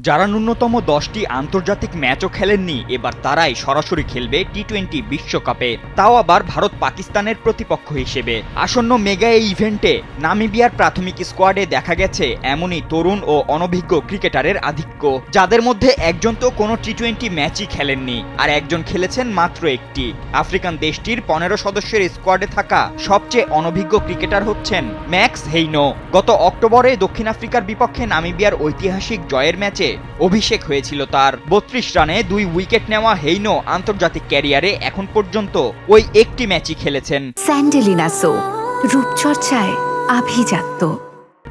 যারা ন্যূনতম 10টি আন্তর্জাতিক ম্যাচও খেলেননি এবার তারাই সরাসরি খেলবে টি-20 বিশ্বকাপে, তাও আবার ভারত পাকিস্তানের প্রতিপক্ষ হিসেবে। আসন্ন মেগা এই ইভেন্টে নামিবিয়ার প্রাথমিক স্কোয়াডে দেখা গেছে এমনই তরুণ ও অনভিজ্ঞ ক্রিকেটারের আধিক্য, যাদের মধ্যে একজন তো কোনো টি-20 ম্যাচই খেলেননি আর একজন খেলেছেন মাত্র একটি। আফ্রিকান দেশটির 15 সদস্যের স্কোয়াডে থাকা সবচেয়ে অনভিজ্ঞ ক্রিকেটার হচ্ছেন ম্যাক্স হেইনো। গত অক্টোবরে দক্ষিণ আফ্রিকার বিপক্ষে নামিবিয়ার ঐতিহাসিক জয়ের ম্যাচে অভিষেক হয়েছিল তার। 32 রানে 2 উইকেট নেওয়া হেইনো আন্তর্জাতিক ক্যারিয়ারে এখন পর্যন্ত ওই একটি ম্যাচই খেলেছেন। স্যান্ডেলিনা সো, রূপচর্চায় আভিজাত্য।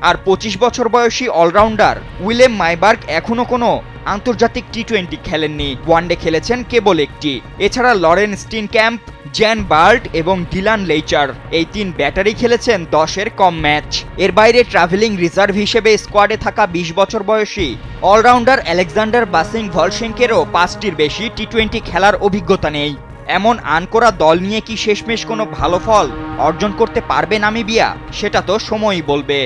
আর 25 বছর বয়সী অলরাউন্ডার উইলেম মাইবার্গ এখনো কোনো আন্তর্জাতিক টি-20 খেলেননি, ওয়ানডে খেলেছেন কেবল একটি। এছাড়া লরেন স্টিনক্যাম্প, জ্যান বার্ট এবং ডিলান লেইচার এই 3 ব্যাটারি খেলেছেন 10-এর কম ম্যাচ। এর বাইরে ট্রাভেলিং রিজার্ভ হিসেবে স্কোয়াডে থাকা 20 বছর বয়সী অলরাউন্ডার আলেকজান্ডার বাসিং ভলশেঙ্কেরও 5টির বেশি টি-20 খেলার অভিজ্ঞতা নেই। এমন আনকোরা দল নিয়ে কি শেষমেশ কোনো ভালো ফল অর্জন করতে পারবে নামিবিয়া, সেটা তো সময়ই বলবে।